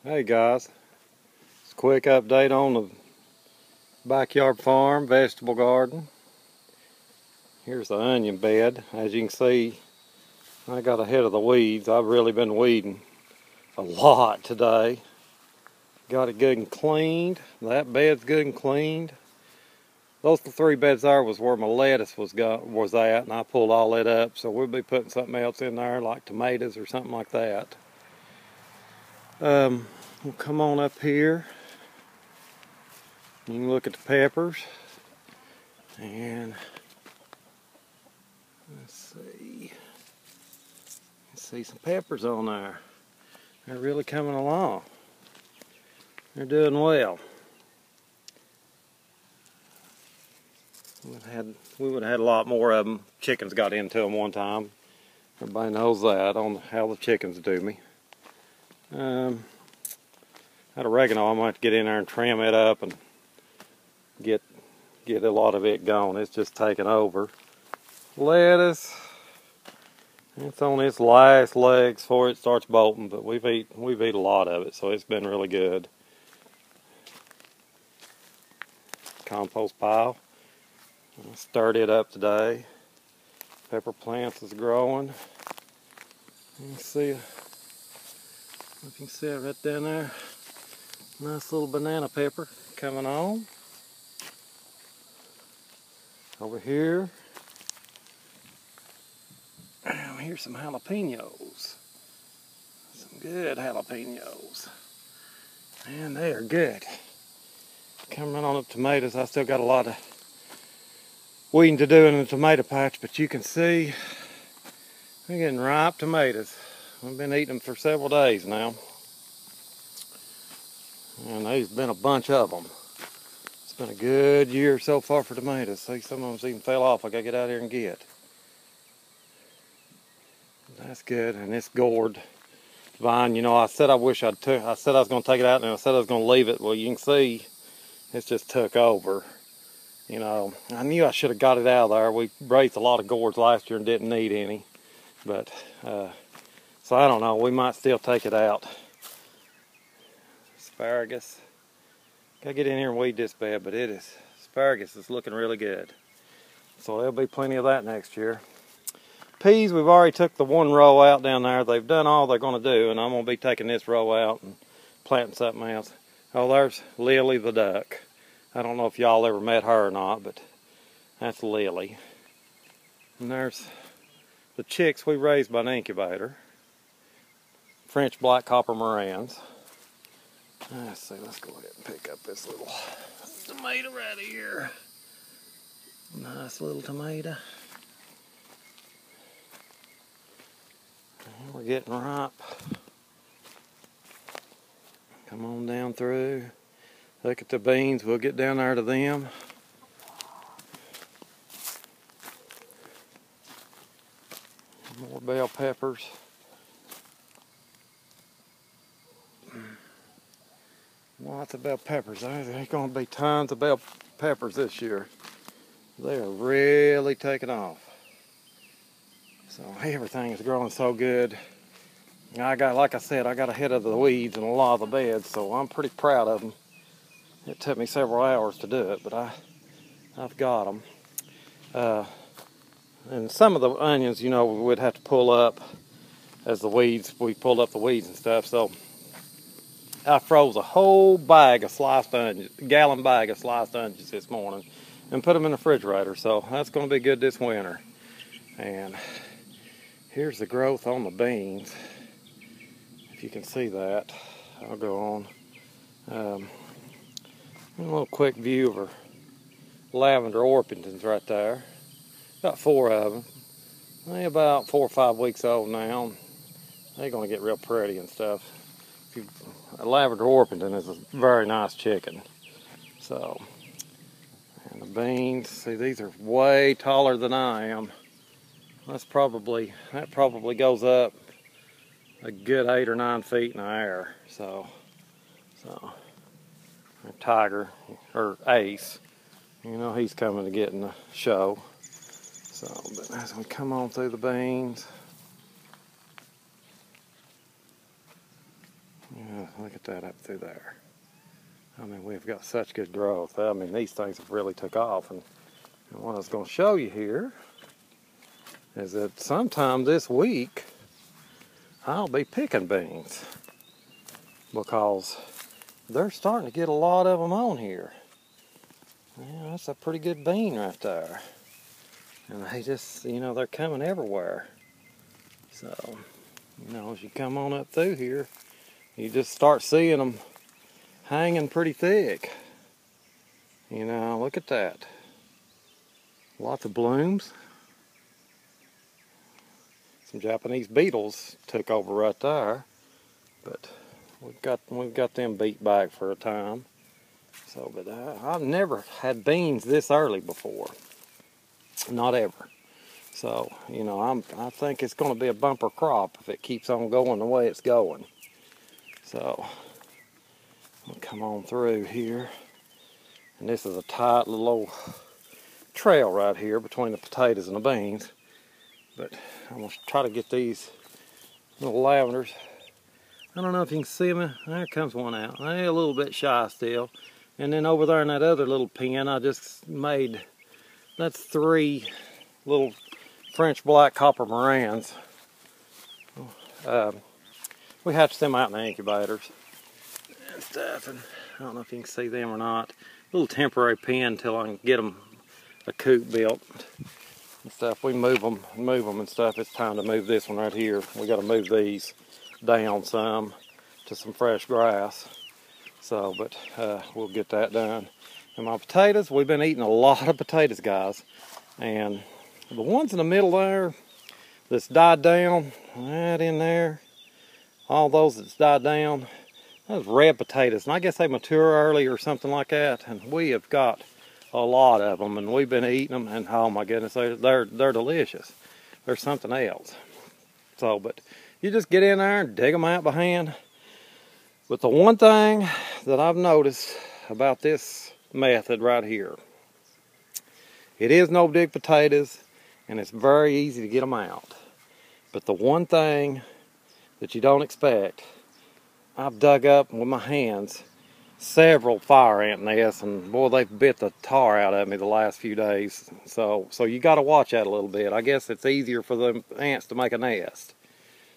Hey guys, it's a quick update on the backyard farm vegetable garden. Here's the onion bed. As you can see, I got ahead of the weeds. I've really been weeding a lot today. Got it good and cleaned. That bed's good and cleaned. Those three beds there was where my lettuce was at, and I pulled all that up. So we'll be putting something else in there, like tomatoes or something like that. We'll come on up here. You can look at the peppers, and let's see some peppers on there. They're really coming along. They're doing well. We would have had a lot more of them. Chickens got into them one time. Everybody knows that on how the chickens do me. That oregano, I might have to get in there and trim it up and get a lot of it gone. It's just taking over. Lettuce, it's on its last legs before it starts bolting, but we've eat a lot of it, so it's been really good. Compost pile. I stirred it up today. Pepper plants is growing. You can see, if you can see it right down there. Nice little banana pepper coming on. Over here, here's some jalapenos. Some good jalapenos. Man, they are good. Coming on up tomatoes, I still got a lot of weeding to do in the tomato patch, but you can see they're getting ripe tomatoes. We've been eating them for several days now. And there's been a bunch of them. It's been a good year so far for tomatoes. See, some of them even fell off. I gotta get out here and get. That's good, and it's gourd vine. You know, I said I said I was gonna take it out, and I said I was gonna leave it. Well, you can see it's just took over. You know, I knew I should have got it out of there. We raised a lot of gourds last year and didn't need any, but so I don't know. We might still take it out. Asparagus. Gotta get in here and weed this bed, but asparagus is looking really good. So there'll be plenty of that next year. Peas, we've already took the one row out down there. They've done all they're gonna do, and I'm gonna be taking this row out and planting something else. Oh, there's Lily the duck. I don't know if y'all ever met her or not, but that's Lily. And there's the chicks we raised by an incubator. French black copper Marans. Let's see, let's go ahead and pick up this little tomato right here. Nice little tomato. And we're getting ripe. Come on down through. Look at the beans, we'll get down there to them. More bell peppers. Lots of bell peppers. There's going to be tons of bell peppers this year. They are really taking off. So everything is growing so good. Like I said, I got ahead of the weeds in a lot of the beds, so I'm pretty proud of them. It took me several hours to do it, but I've got them. And some of the onions, you know, we'd have to pull up as the weeds. We pulled up the weeds and stuff, so I froze a whole bag of sliced onions, a gallon bag of sliced onions this morning, and put them in the refrigerator. So that's going to be good this winter. And here's the growth on the beans. If you can see that, I'll go on. A little quick view of our lavender Orpingtons right there. Got 4 of them. They're about 4 or 5 weeks old now. They're going to get real pretty and stuff. A lavender Orpington is a very nice chicken. So, and the beans, see, these are way taller than I am. That probably goes up a good 8 or 9 feet in the air. So Tiger, or Ace, you know he's coming to get in the show. So, but as we come on through the beans, yeah, Look at that up through there. I mean, we've got such good growth. I mean, these things have really took off. And what I was going to show you here is that sometime this week, I'll be picking beans because they're starting to get a lot of them on here. Yeah, that's a pretty good bean right there. And they just, you know, they're coming everywhere. So, you know, as you come on up through here, you just start seeing them hanging pretty thick. You know, look at that. Lots of blooms. Some Japanese beetles took over right there, but we've got them beat back for a time. So, but I've never had beans this early before, not ever. So, you know, I think it's going to be a bumper crop if it keeps on going the way it's going. So, we'll come on through here, and this is a tight little old trail right here between the potatoes and the beans. But I'm going to try to get these little lavenders. I don't know if you can see them. There comes one out. They're a little bit shy still. And then over there in that other little pen, I just made, that's 3 little French black copper morans. We hatched them out in the incubators and stuff. And I don't know if you can see them or not. A little temporary pen until I can get them a coop built and stuff. We move them and stuff. It's time to move this one right here. We got to move these down some to some fresh grass. So, but we'll get that done. And my potatoes, we've been eating a lot of potatoes, guys. And the ones in the middle there that's died down, that in there, all those that's died down, those red potatoes. And I guess they mature early or something like that. And we have got a lot of them, and we've been eating them. And oh my goodness, they're delicious. They're something else. So, but you just get in there and dig them out by hand. But the one thing that I've noticed about this method right here, it is no big potatoes and it's very easy to get them out. But the one thing that you don't expect, I've dug up with my hands several fire ant nests, and boy, they've bit the tar out of me the last few days. So you got to watch that a little bit. I guess it's easier for the ants to make a nest.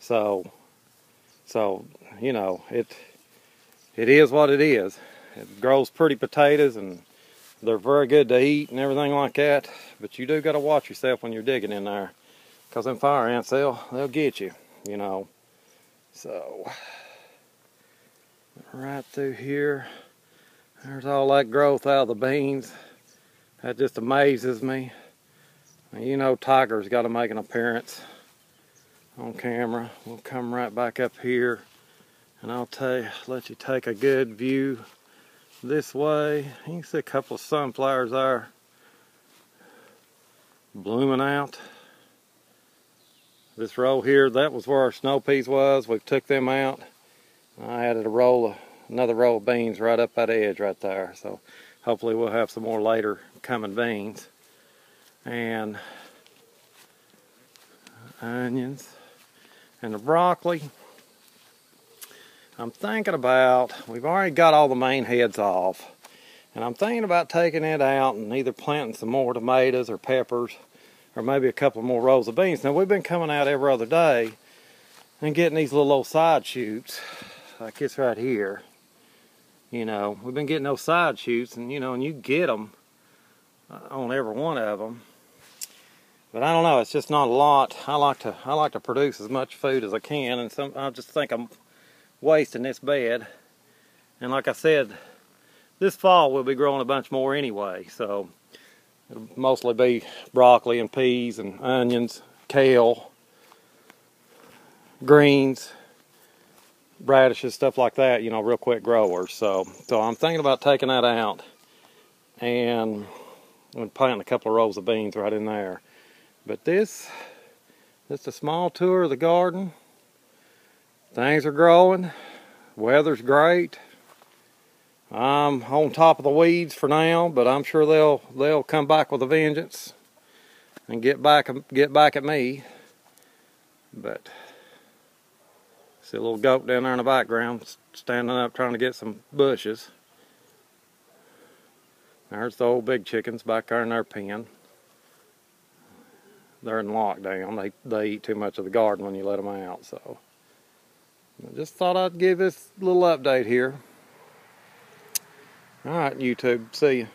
So you know, it is what it is. It grows pretty potatoes, and they're very good to eat and everything like that. But you do got to watch yourself when you're digging in there, because them fire ants, they'll get you, you know. So right through here, there's all that growth out of the beans. That just amazes me. And you know, Tiger's got to make an appearance on camera. We'll come right back up here, and I'll let you take a good view this way. You can see a couple of sunflowers there blooming out. This row here, that was where our snow peas was. We took them out. I added another row of beans right up that edge right there. So hopefully we'll have some more later coming beans. And onions. And the broccoli, I'm thinking about, we've already got all the main heads off, and I'm thinking about taking it out and either planting some more tomatoes or peppers, or maybe a couple more rows of beans. Now, we've been coming out every other day and getting these little old side shoots, like this right here. You know, we've been getting those side shoots, and you know, and you get them on every one of them. But I don't know, it's just not a lot. I like to produce as much food as I can, and I just think I'm wasting this bed. And like I said, this fall we'll be growing a bunch more anyway, so it'll mostly be broccoli and peas and onions, kale, greens, radishes, stuff like that, you know, real quick growers. So I'm thinking about taking that out and planting a couple of rows of beans right in there. But this is a small tour of the garden. Things are growing. Weather's great. I'm on top of the weeds for now, but I'm sure they'll come back with a vengeance and get back at me. But See a little goat down there in the background standing up trying to get some bushes. There's the old big chickens back there in their pen. They're in lockdown. They eat too much of the garden when you let them out. So I just thought I'd give this little update here. Alright, YouTube. See ya.